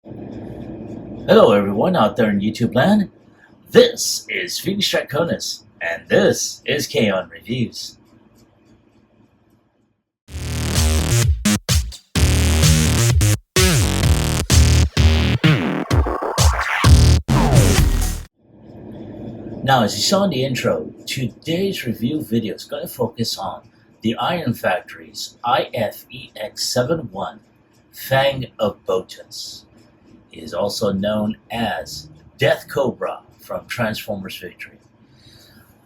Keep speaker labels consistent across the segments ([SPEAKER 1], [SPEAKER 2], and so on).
[SPEAKER 1] Hello everyone out there in YouTube land. This is Phoenix Draconis, and this is KAON Reviews. Now, as you saw in the intro, today's review video is going to focus on the Iron Factory's EX-71 Fang of Botis. He is also known as Death Cobra from Transformers Victory.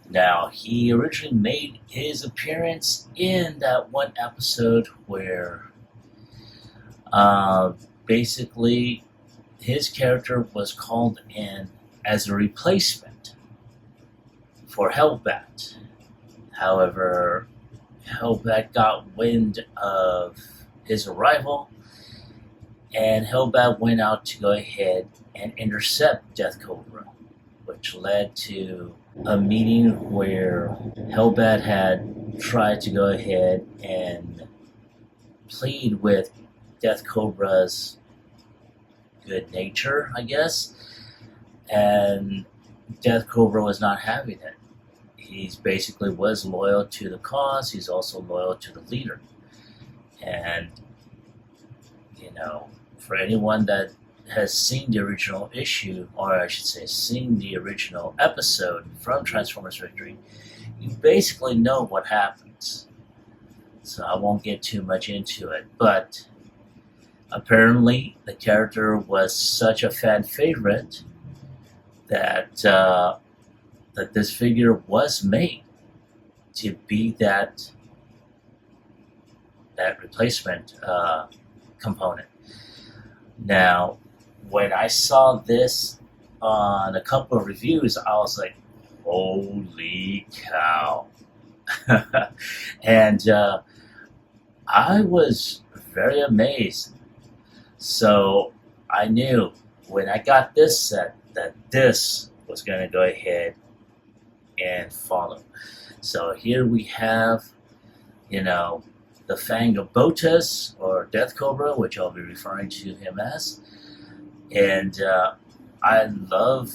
[SPEAKER 1] Now, he originally made his appearance in that one episode where basically his character was called in as a replacement for Hellbat. However, Hellbat got wind of his arrival, and Hellbat went out to go ahead and intercept Death Cobra, which led to a meeting where Hellbat had tried to go ahead and plead with Death Cobra's good nature, I guess, and Death Cobra was not having it. He basically was loyal to the cause. He's also loyal to the leader. And, you know, for anyone that has seen the original issue, or I should say seen the original episode from Transformers Victory, you basically know what happens. So I won't get too much into it. But apparently the character was such a fan favorite that that this figure was made to be that replacement component. Now, when I saw this on a couple of reviews, I was like, holy cow. And I was very amazed. So I knew when I got this set that this was going to go ahead and follow. So here we have, you know, the Fang of Botis, or Death Cobra, which I'll be referring to him as. And I love,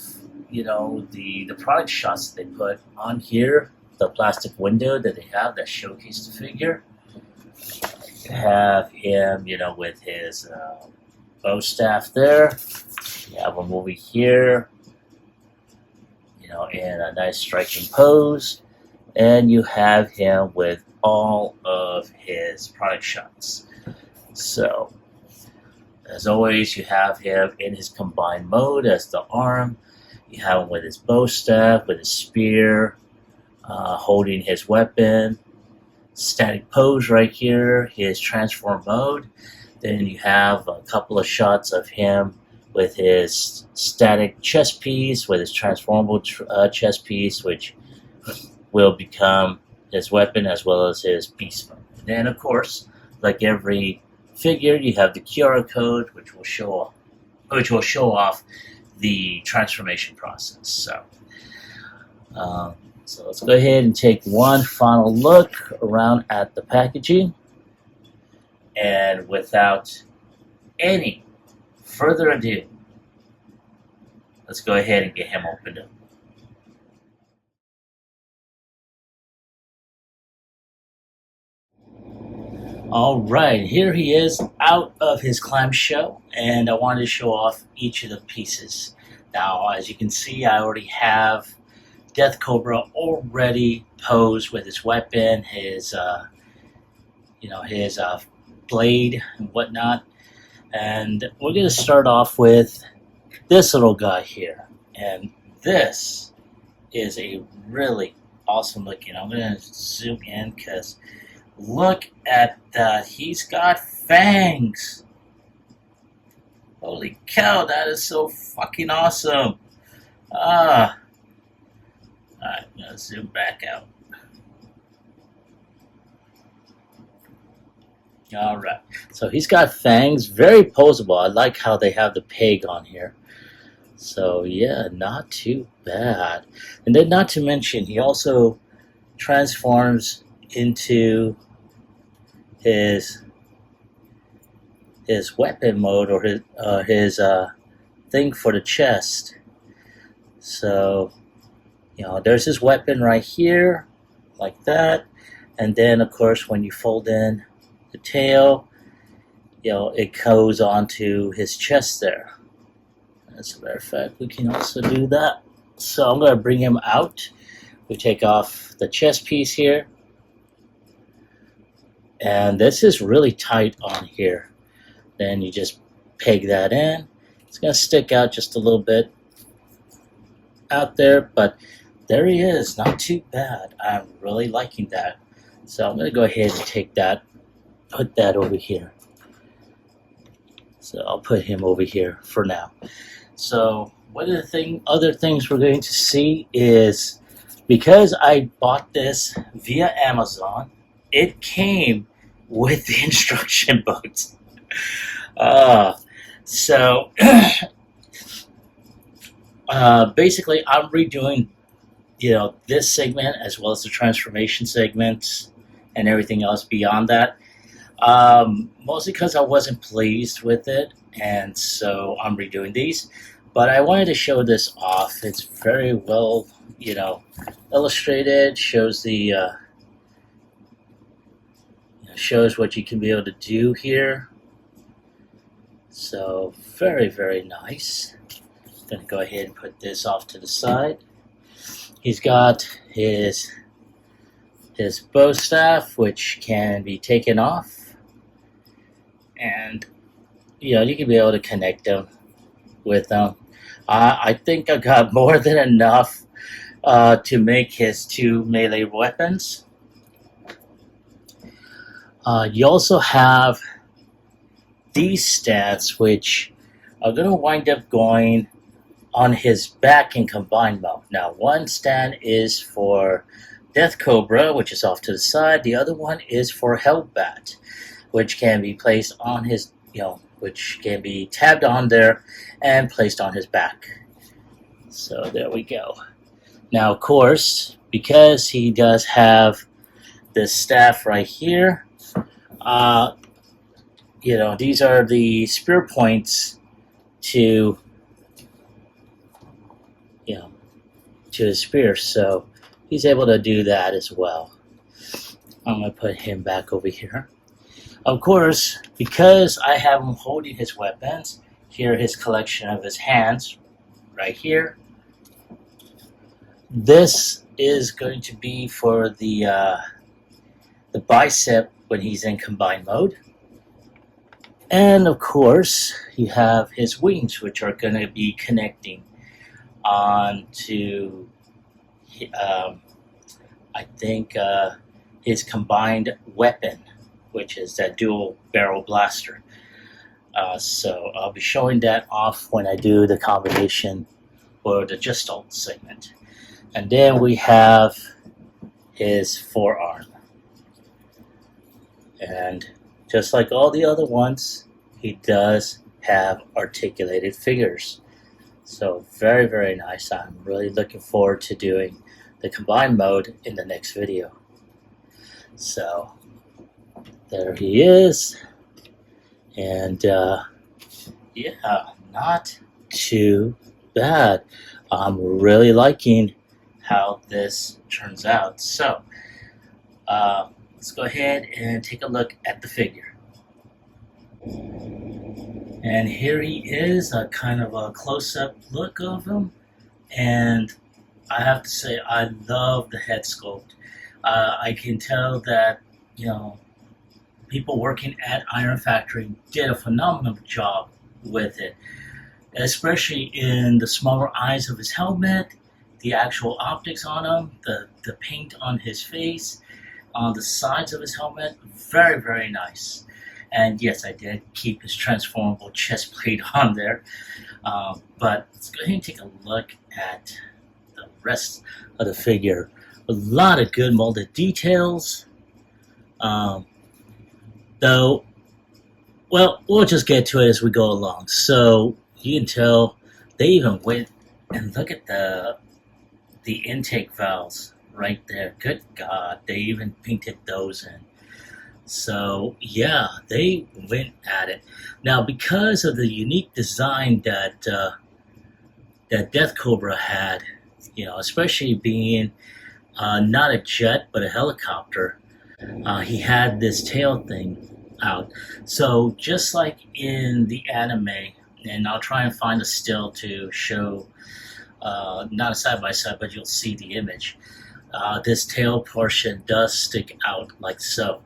[SPEAKER 1] you know, the product shots that they put on here, the plastic window that they have that showcase the figure. You have him, you know, with his bow staff there. You have him over here, you know, in a nice striking pose. And you have him with all of his product shots. So, as always, you have him in his combined mode as the arm. You have him with his bow staff, with his spear, holding his weapon. Static pose right here, his transform mode. Then you have a couple of shots of him with his static chest piece, with his transformable chest piece, which will become his weapon as well as his beast mode. And then, of course, like every figure, you have the QR code, which will show off the transformation process. So let's go ahead and take one final look around at the packaging. And without any further ado, let's go ahead and get him opened up. Alright, here he is out of his clamshell, and I wanted to show off each of the pieces. Now, as you can see, I already have Death Cobra already posed with his weapon, his blade and whatnot. And we're going to start off with this little guy here. And this is a really awesome looking. I'm going to zoom in because look at that. He's got fangs. Holy cow, that is so fucking awesome. Alright, I'm going to zoom back out. Alright, so he's got fangs, very poseable. I like how they have the peg on here. So yeah, not too bad. And then not to mention, he also transforms into his his weapon mode, or his thing for the chest. So, there's his weapon right here, like that. And then, of course, when you fold in the tail, it goes onto his chest there. As a matter of fact, we can also do that. So I'm going to bring him out. We take off the chest piece here. And this is really tight on here. Then you just peg that in. It's going to stick out just a little bit out there, but there he is. Not too bad. I'm really liking that. So I'm going to go ahead and take that, put that over here. So I'll put him over here for now. So one of the other things we're going to see is, because I bought this via Amazon, it came with the instruction books. So basically I'm redoing this segment as well as the transformation segments and everything else beyond that, mostly because I wasn't pleased with it, and so I'm redoing these. But I wanted to show this off. It's very well illustrated, shows the shows what you can be able to do here. So very, very nice. I'm going to go ahead and put this off to the side. He's got his bow staff, which can be taken off, and you can be able to connect them with them. I think I got more than enough to make his 2 melee weapons. You also have these stats, which are going to wind up going on his back in combined mode. Now, one stand is for Death Cobra, which is off to the side. The other one is for Hellbat, which can be placed on his, which can be tabbed on there and placed on his back. So there we go. Now, of course, because he does have this staff right here, these are the spear points to his spear, so he's able to do that as well. I'm going to put him back over here. Of course, because I have him holding his weapons, here his collection of his hands right here. This is going to be for the bicep when he's in combined mode. And of course, you have his wings, which are going to be connecting onto, I think, his combined weapon, which is that dual barrel blaster. So I'll be showing that off when I do the combination or the Gestalt segment. And then we have his forearm. And just like all the other ones, he does have articulated figures. So very, very nice. I'm really looking forward to doing the combined mode in the next video. So there he is. And yeah, not too bad. I'm really liking how this turns out. So let's go ahead and take a look at the figure. And here he is, a kind of a close-up look of him. And I have to say, I love the head sculpt. I can tell that, people working at Iron Factory did a phenomenal job with it, especially in the smaller eyes of his helmet, the actual optics on him, the paint on his face, on the sides of his helmet. Very, very nice. And yes, I did keep his transformable chest plate on there. But let's go ahead and take a look at the rest of the figure. A lot of good molded details. Though, well, we'll just get to it as we go along. So you can tell they even went and look at the intake valves right there. Good God, they even painted those in. So yeah, they went at it. Now because of the unique design that Death Cobra had, especially being not a jet but a helicopter, he had this tail thing out. So just like in the anime, and I'll try and find a still to show, not a side by side, but you'll see the image. This tail portion does stick out like so.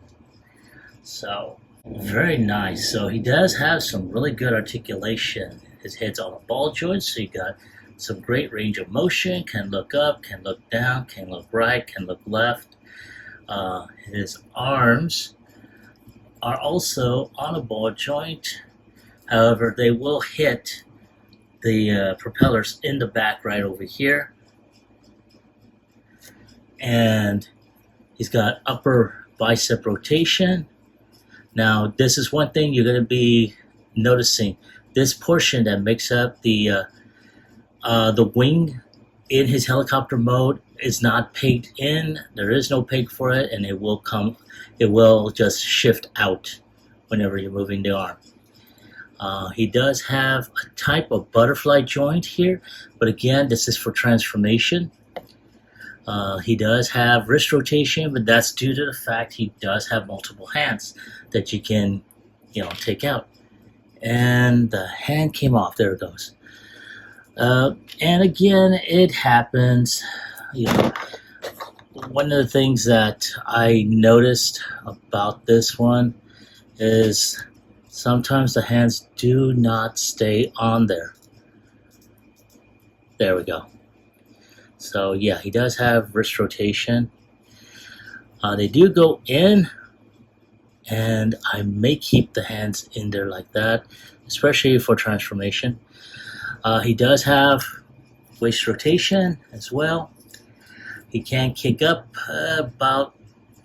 [SPEAKER 1] So very nice. So he does have some really good articulation. His head's on a ball joint, so you got some great range of motion. Can look up, can look down, can look right, can look left. His arms are also on a ball joint. However, they will hit the propellers in the back right over here. And he's got upper bicep rotation. Now, this is one thing you're going to be noticing. This portion that makes up the wing in his helicopter mode is not pegged in. There is no peg for it, and it will just shift out whenever you're moving the arm. He does have a type of butterfly joint here, but again, this is for transformation. He does have wrist rotation, but that's due to the fact he does have multiple hands that you can, take out. And the hand came off. There it goes. And again, it happens. One of the things that I noticed about this one is sometimes the hands do not stay on there. There we go. So yeah, he does have wrist rotation. They do go in, and I may keep the hands in there like that, especially for transformation. He does have waist rotation as well. He can kick up about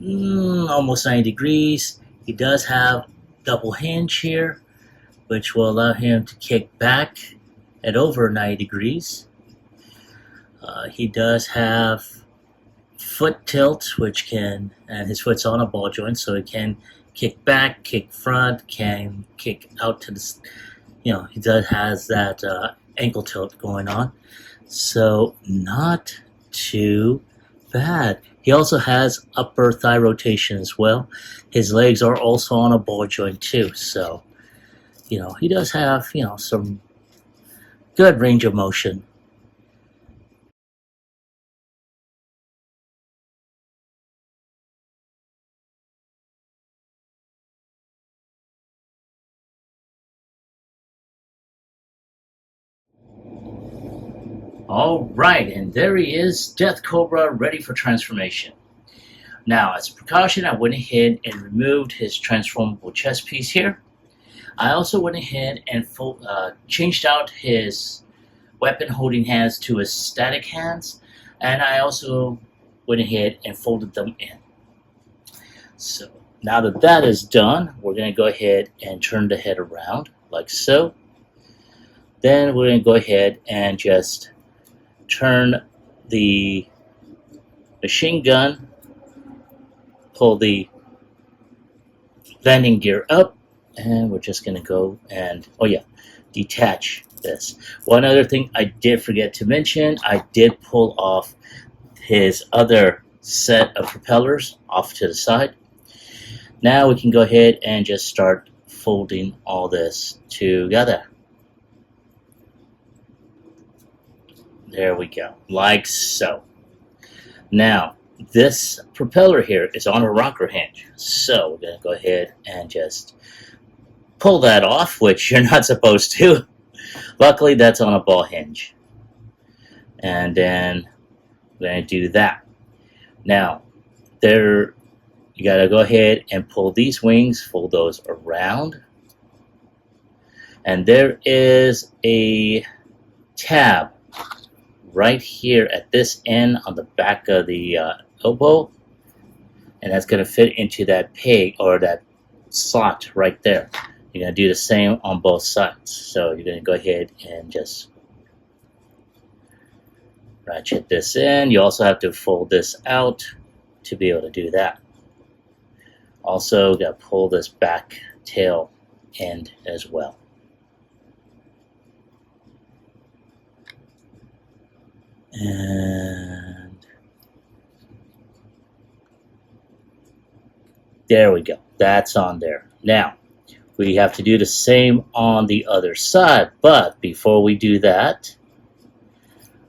[SPEAKER 1] almost 90 degrees. He does have double hinge here, which will allow him to kick back at over 90 degrees. He does have foot tilt, and his foot's on a ball joint, so he can kick back, kick front, can kick out to the, he does has that ankle tilt going on. So not too bad. He also has upper thigh rotation as well. His legs are also on a ball joint too, so he does have some good range of motion. All right, and there he is, Death Cobra, ready for transformation. Now, as a precaution, I went ahead and removed his transformable chest piece here. I also went ahead and changed out his weapon holding hands to his static hands, and I also went ahead and folded them in. So now that that is done, we're going to go ahead and turn the head around like so. Then we're going to go ahead and just turn the machine gun, pull the landing gear up, and we're just going to go and, detach this. One other thing I did forget to mention, I did pull off his other set of propellers off to the side. Now we can go ahead and just start folding all this together. There we go, like so. Now, this propeller here is on a rocker hinge, so we're going to go ahead and just pull that off, which you're not supposed to. Luckily, that's on a ball hinge. And then we're going to do that. Now, you got to go ahead and pull these wings, fold those around. And there is a tab right here at this end on the back of the elbow, and that's going to fit into that peg or that slot right there. You're going to do the same on both sides. So you're going to go ahead and just ratchet this in. You also have to fold this out to be able to do that. Also, got to pull this back tail end as well. And there we go. That's on there. Now, we have to do the same on the other side. But before we do that,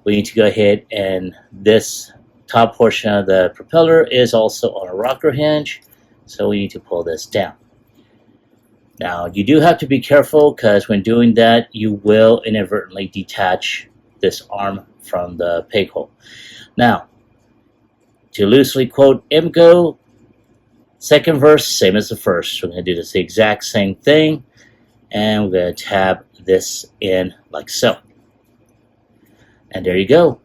[SPEAKER 1] we need to go ahead and this top portion of the propeller is also on a rocker hinge. So we need to pull this down. Now, you do have to be careful because when doing that, you will inadvertently detach this arm from the peg hole. Now, to loosely quote IMCO, second verse, same as the first. We're going to do the exact same thing, and we're going to tab this in like so. And there you go.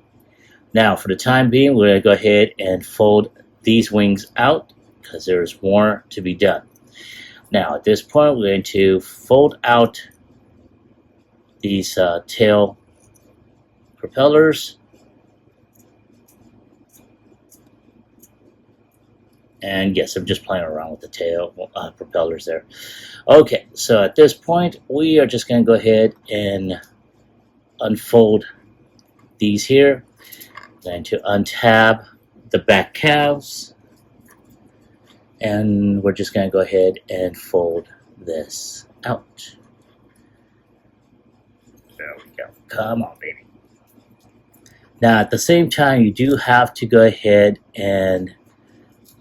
[SPEAKER 1] Now, for the time being, we're going to go ahead and fold these wings out because there's more to be done. Now, at this point, we're going to fold out these tail propellers. And yes, I'm just playing around with the tail propellers there. Okay, so at this point, we are just going to go ahead and unfold these here. Going to untab the back calves. And we're just going to go ahead and fold this out. There we go. Come on, baby. Now, at the same time, you do have to go ahead and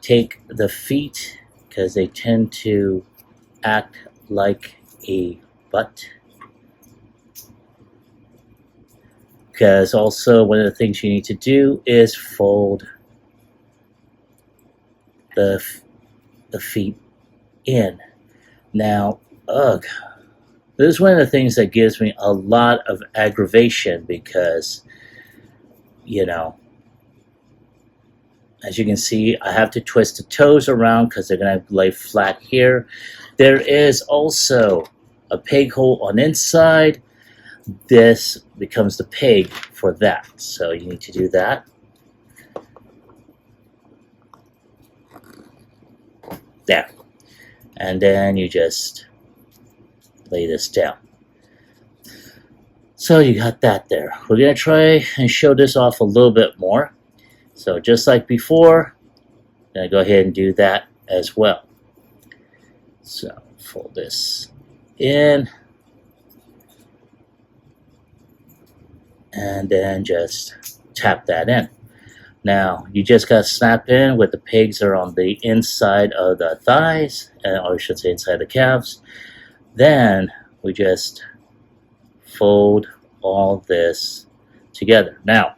[SPEAKER 1] take the feet because they tend to act like a butt. Because also one of the things you need to do is fold the feet in. Now, ugh, this is one of the things that gives me a lot of aggravation because, you know, as you can see, I have to twist the toes around because they're going to lay flat here. There is also a peg hole on inside. This becomes the peg for that. So you need to do that. There. And then you just lay this down. So you got that there. We're going to try and show this off a little bit more. So just like before, I'm going to go ahead and do that as well. So fold this in. And then just tap that in. Now, you just got to snap in with the pegs are on the inside of the thighs, or I should say inside the calves. Then we just fold all this together. Now,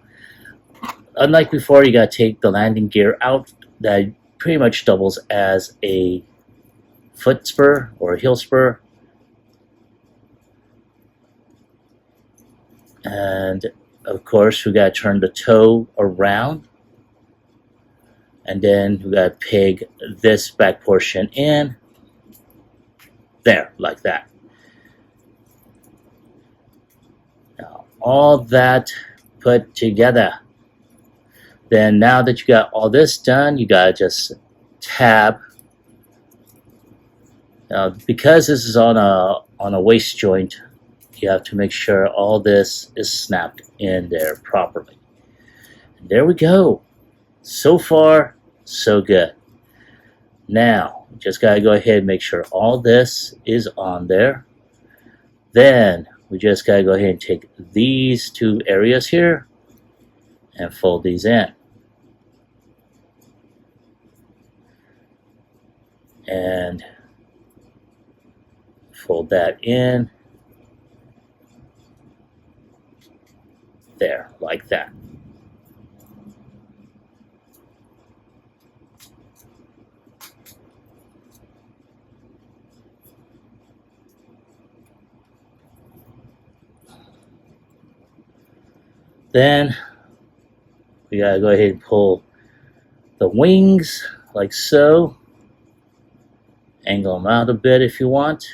[SPEAKER 1] unlike before, you got to take the landing gear out. That pretty much doubles as a foot spur or a heel spur. And of course, we got to turn the toe around. And then we got to peg this back portion in. There, like that. Now, all that put together. Then now that you got all this done, you got to just tab. Now, because this is on a waist joint, you have to make sure all this is snapped in there properly. And there we go. So far, so good. Now, just got to go ahead and make sure all this is on there. Then, we just got to go ahead and take these two areas here and fold these in. And fold that in. There, like that. Then we gotta go ahead and pull the wings like so. Angle them out a bit if you want.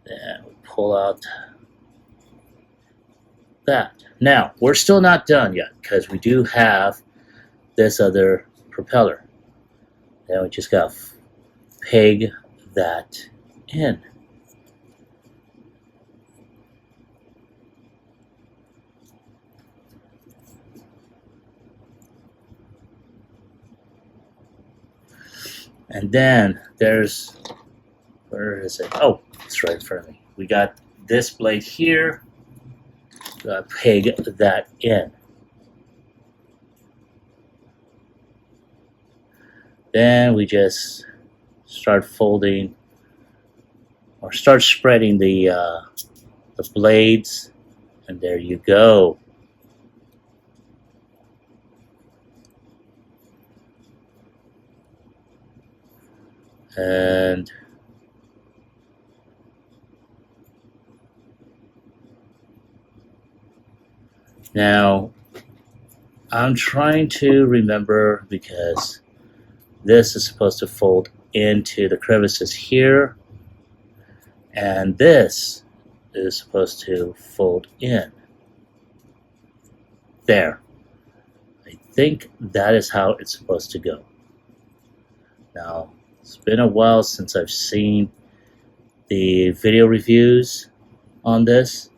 [SPEAKER 1] Then we pull out that. Now, we're still not done yet because we do have this other propeller. Then we just got to peg that in. And then there's, where is it? Oh, it's right in front of me. We got this blade here. Peg that in. Then we just start folding or start spreading the blades, and there you go. And now I'm trying to remember, because this is supposed to fold into the crevices here, and this is supposed to fold in. There. I think that is how it's supposed to go. Now, it's been a while since I've seen the video reviews on this,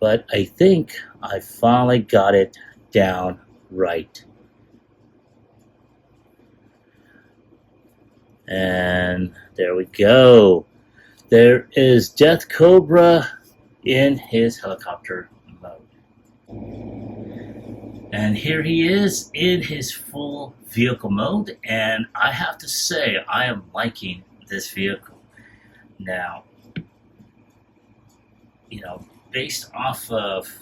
[SPEAKER 1] but I think I finally got it down right. And there we go. There is Death Cobra in his helicopter mode. And here he is in his full vehicle mode, and I have to say I am liking this vehicle. Now, based off of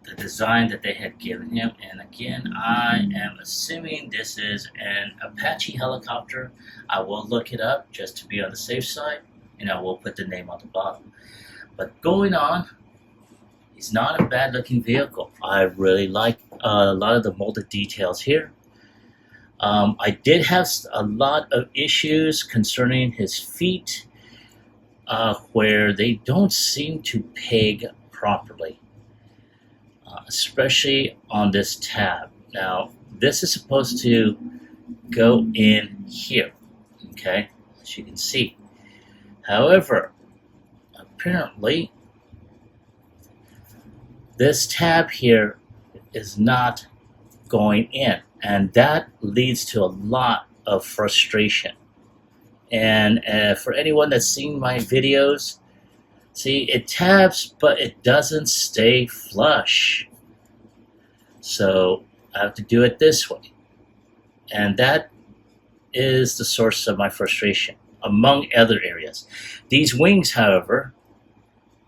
[SPEAKER 1] the design that they had given him, and again, I am assuming this is an Apache helicopter. I will look it up just to be on the safe side, and I will put the name on the bottom. But going on, it's not a bad looking vehicle. I really like a lot of the molded details here. I did have a lot of issues concerning his feet, where they don't seem to peg properly, especially on this tab. Now, this is supposed to go in here, okay, as you can see. However, apparently, this tab here is not going in, and that leads to a lot of frustration. And for anyone that's seen my videos, see, it tabs, but it doesn't stay flush. So I have to do it this way. And that is the source of my frustration, among other areas. These wings, however,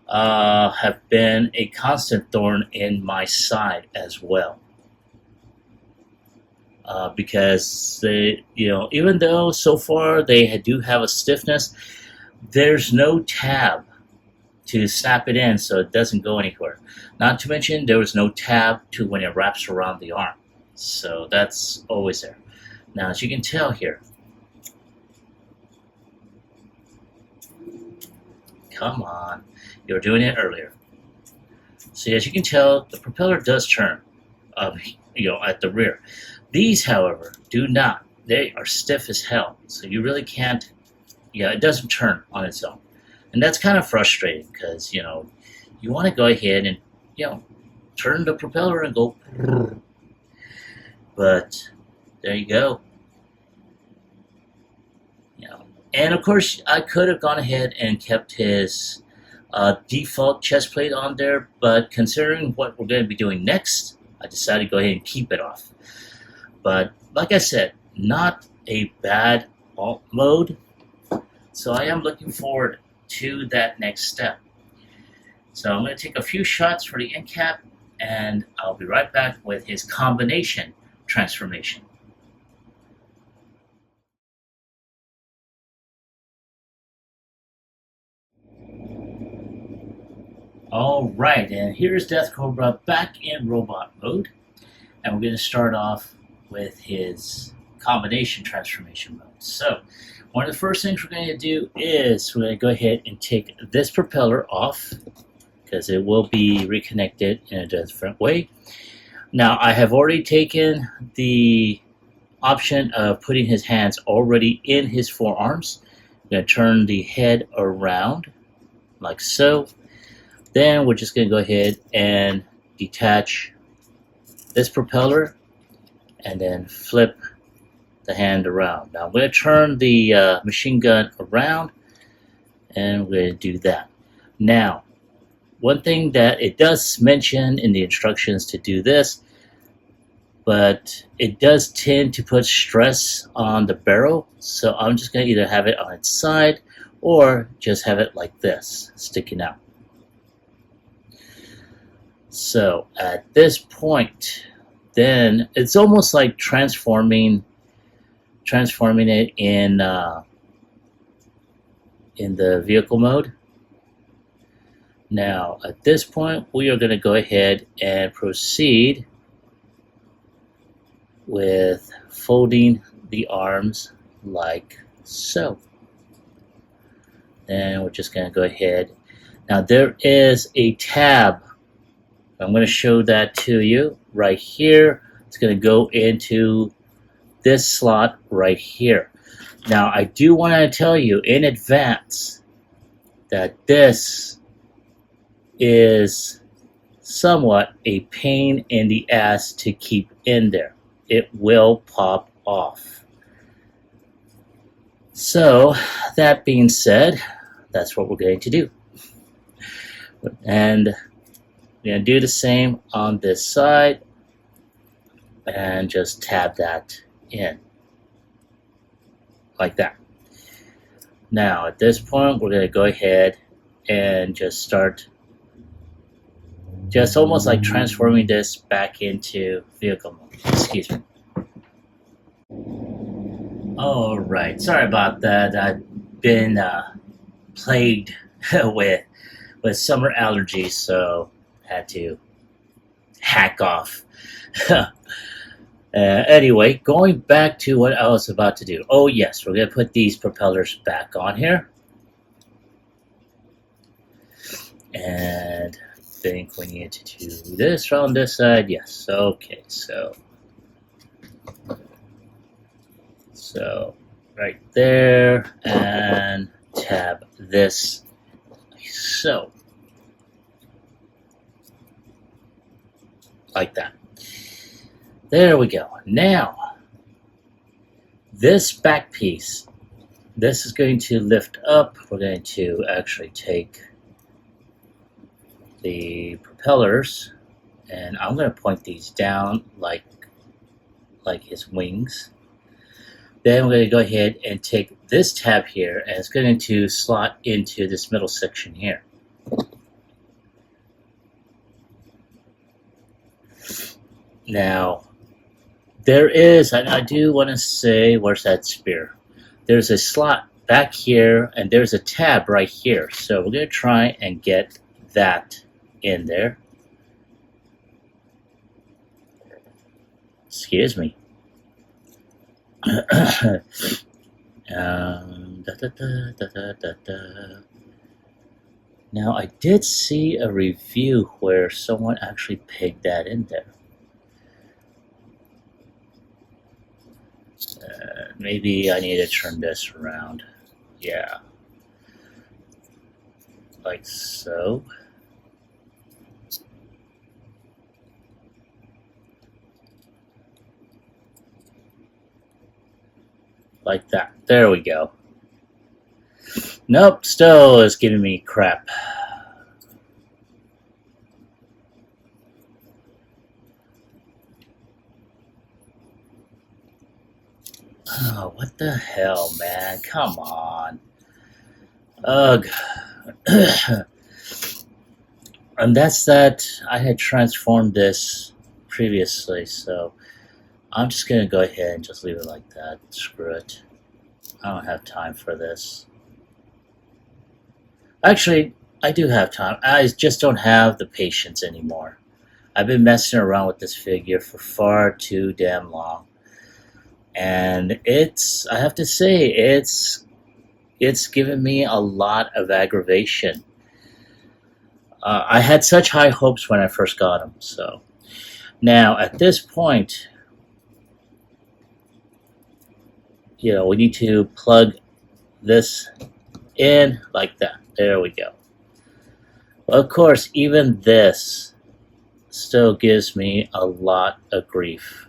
[SPEAKER 1] have been a constant thorn in my side as well. Because they, even though so far they do have a stiffness, there's no tab to snap it in so it doesn't go anywhere. Not to mention there was no tab to when it wraps around the arm. So that's always there. Now, as you can tell here, come on, you were doing it earlier. See, as you can tell, the propeller does turn, at the rear. These, however, do not. They are stiff as hell, so you really can't, it doesn't turn on its own. And that's kind of frustrating because, you want to go ahead and, turn the propeller and go, but there you go. And of course, I could have gone ahead and kept his default chest plate on there, but considering what we're going to be doing next, I decided to go ahead and keep it off. But like I said, not a bad alt mode, so I am looking forward to that next step. So I'm going to take a few shots for the end cap, and I'll be right back with his combination transformation. Alright, and here's Death Cobra back in robot mode, and we're going to start off with his combination transformation mode. So, one of the first things we're going to do is we're going to go ahead and take this propeller off, because it will be reconnected in a different way. Now, I have already taken the option of putting his hands already in his forearms. I'm going to turn the head around like so. Then we're just going to go ahead and detach this propeller and then flip the hand around. Now I'm going to turn the machine gun around and we're going to do that. Now, one thing that it does mention in the instructions to do this, but it does tend to put stress on the barrel, so I'm just going to either have it on its side or just have it like this, sticking out. So at this point, then it's almost like transforming it in the vehicle mode. Now at this point, we are going to go ahead and proceed with folding the arms like so. Then we're just going to go ahead. Now there is a tab. I'm going to show that to you right here. It's going to go into this slot right here. Now I do want to tell you in advance that this is somewhat a pain in the ass to keep in there. It will pop off. So that being said, that's what we're going to do. And we're going to do the same on this side and just tab that in like that. Now at this point, we're going to go ahead and just start just almost like transforming this back into vehicle mode. Excuse me. All right, sorry about that. I've been plagued with summer allergies, so had to hack off. Anyway, going back to what I was about to do. Oh yes, we're going to put these propellers back on here. And I think we need to do this on this side. Yes, okay, so right there, and tab this so. Like that. There we go. Now, this back piece, this is going to lift up. We're going to actually take the propellers, and I'm going to point these down like his wings. Then we're going to go ahead and take this tab here, and it's going to slot into this middle section here. Now, there is, and I do want to say, where's that spear? There's a slot back here, and there's a tab right here. So we're going to try and get that in there. Excuse me. Now, I did see a review where someone actually pegged that in there. Maybe I need to turn this around. Yeah. Like so. Like that. There we go. Nope, still is giving me crap. Oh, what the hell, man? Come on. Ugh. And that's that. I had transformed this previously, so I'm just going to go ahead and just leave it like that. Screw it. I don't have time for this. Actually, I do have time. I just don't have the patience anymore. I've been messing around with this figure for far too damn long. And I have to say, it's given me a lot of aggravation. I had such high hopes when I first got him. So now at this point, we need to plug this in like that. There we go. Well, of course, even this still gives me a lot of grief.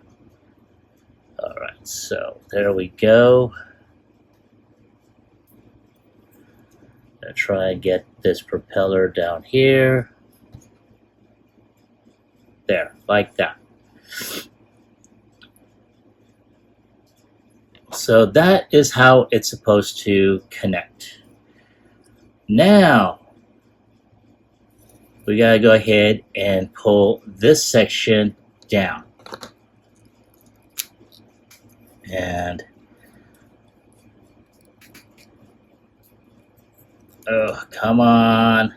[SPEAKER 1] Alright, so there we go. Gonna try and get this propeller down here. There, like that. So that is how it's supposed to connect. Now, we gotta go ahead and pull this section down. And oh, come on.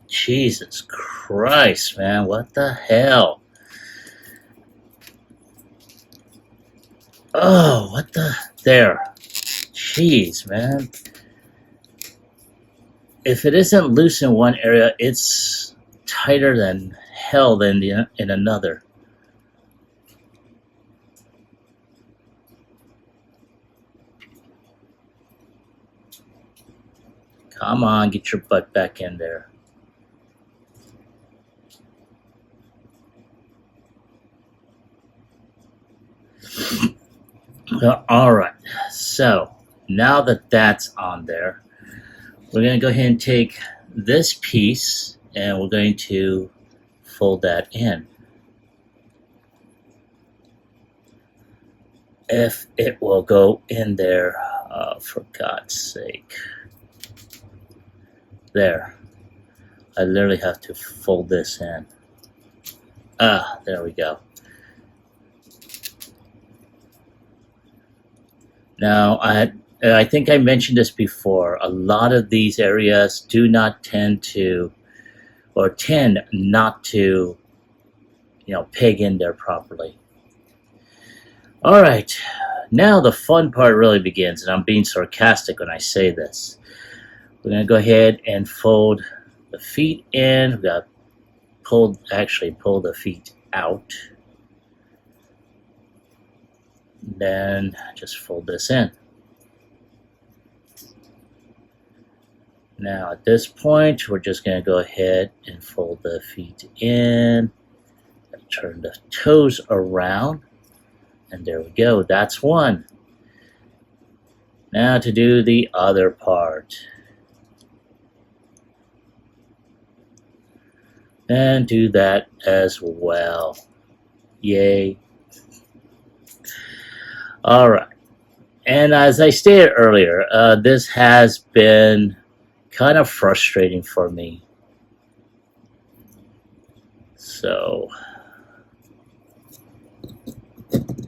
[SPEAKER 1] Jesus Christ, man, what the hell? Oh, what the, there. Jeez, man. If it isn't loose in one area, it's tighter than hell in another. Come on, get your butt back in there. Alright, so now that that's on there, we're going to go ahead and take this piece and we're going to fold that in. If it will go in there, for God's sake. There. I literally have to fold this in. There we go. Now, I think I mentioned this before. A lot of these areas do not tend not to, peg in there properly. All right, now the fun part really begins, and I'm being sarcastic when I say this. We're going to go ahead and fold the feet in. We've got pull the feet out. Then just fold this in. Now at this point, we're just going to go ahead and fold the feet in, turn the toes around, and there we go. That's one. Now to do the other part. And do that as well. Yay. Alright, and as I stated earlier, this has been kind of frustrating for me. So,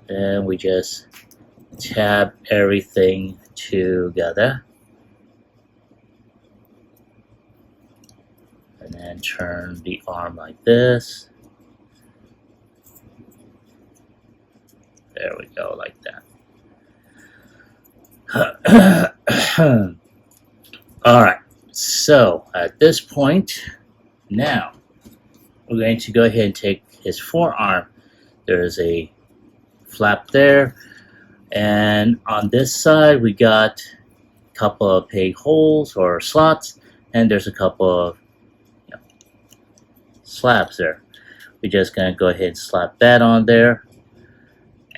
[SPEAKER 1] then we just tab everything together. And then turn the arm like this. There we go, like that. Alright, so at this point, now we're going to go ahead and take his forearm. There's a flap there, and on this side we got a couple of peg holes or slots, and there's a couple of slabs there. We're just going to go ahead and slap that on there.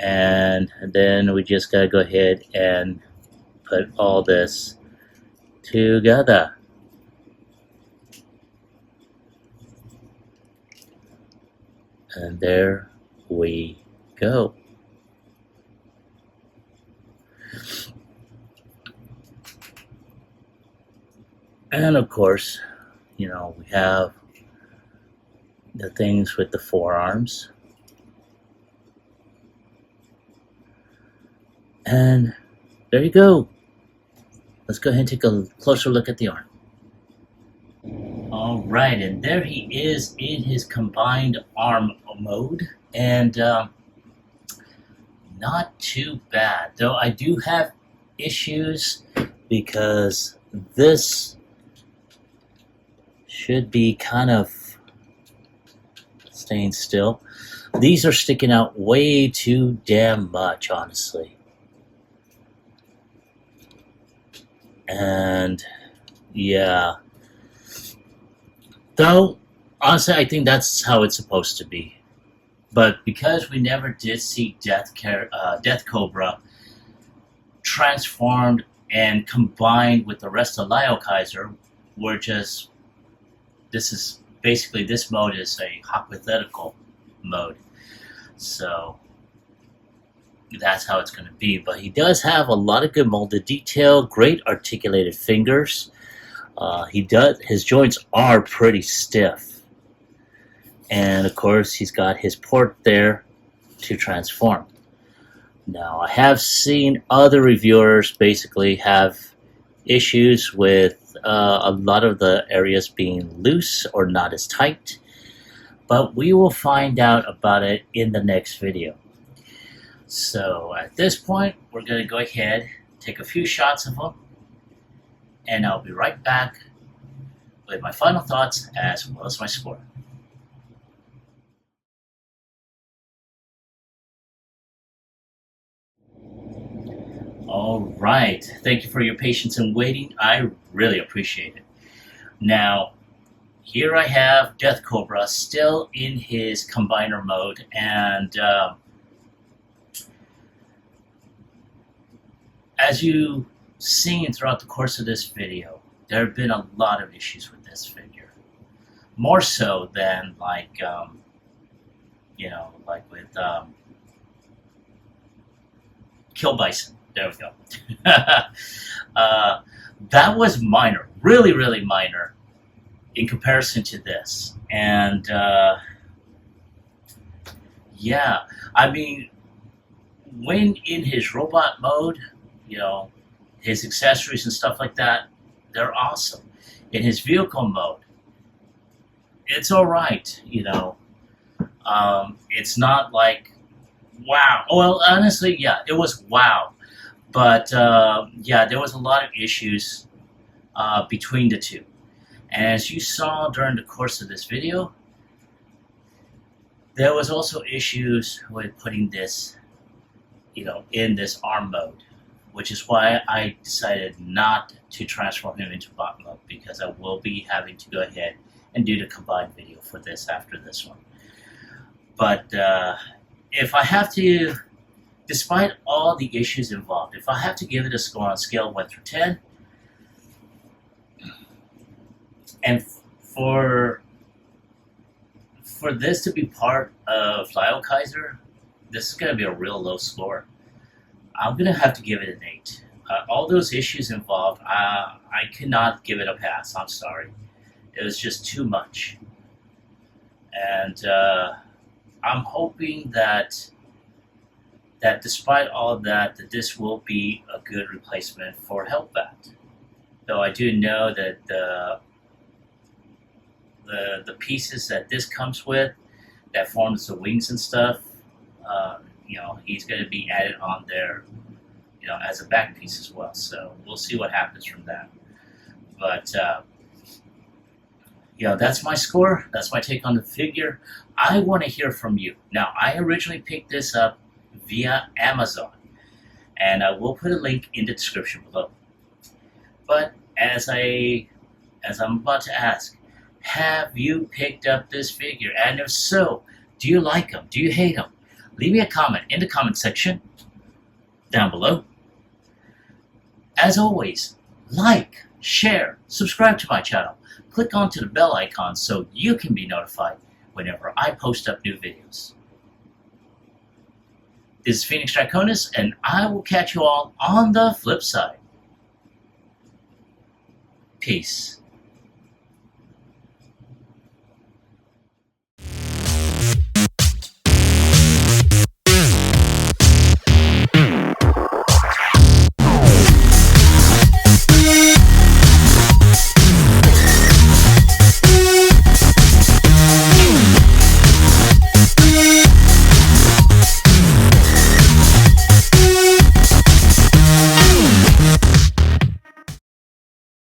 [SPEAKER 1] And then we just gotta go ahead and put all this together. And there we go. And of course, we have the things with the forearms. And there you go. Let's go ahead and take a closer look at the arm. All right, and there he is in his combined arm mode, and not too bad. Though I do have issues because this should be kind of staying still. These are sticking out way too damn much, honestly. And yeah, though honestly, I think that's how it's supposed to be. But because we never did see Death Cobra transformed and combined with the rest of Lyle Kaiser, we're just this mode is a hypothetical mode. So that's how it's going to be. But he does have a lot of good molded detail, great articulated fingers. His joints are pretty stiff, and of course he's got his port there to transform. Now I have seen other reviewers basically have issues with a lot of the areas being loose or not as tight, but we will find out about it in the next video. So at this point, we're going to go ahead, take a few shots of them, and I'll be right back with my final thoughts as well as my score. All right, thank you for your patience in waiting. I really appreciate it. Now, here I have Death Cobra still in his combiner mode, and as you've seen throughout the course of this video, there have been a lot of issues with this figure. More so than like with Kill Bison. There we go. That was minor, really, really minor in comparison to this. And yeah, I mean, when in his robot mode, his accessories and stuff like that, they're awesome. In his vehicle mode, it's all right. It's not like wow. Well, honestly, yeah, it was wow. But yeah, there was a lot of issues between the two. And as you saw during the course of this video, there was also issues with putting this, in this arm mode, which is why I decided not to transform him into bot mode, because I will be having to go ahead and do the combined video for this after this one. But if I have to, despite all the issues involved, if I have to give it a score on a scale of 1 through 10, and for this to be part of Lyle Kaiser, this is going to be a real low score. I'm going to have to give it an 8. All those issues involved, I cannot give it a pass. I'm sorry. It was just too much. And I'm hoping that despite all of that this will be a good replacement for Hellbat. Though I do know that the pieces that this comes with, that forms the wings and stuff, he's going to be added on there, as a back piece as well. So we'll see what happens from that. But that's my score. That's my take on the figure. I want to hear from you. Now, I originally picked this up via Amazon, and I will put a link in the description below. But as I'm about to ask, have you picked up this figure? And if so, do you like him? Do you hate him? Leave me a comment in the comment section down below. As always, like, share, subscribe to my channel. Click onto the bell icon so you can be notified whenever I post up new videos. This is Phoenix Draconis, and I will catch you all on the flip side. Peace.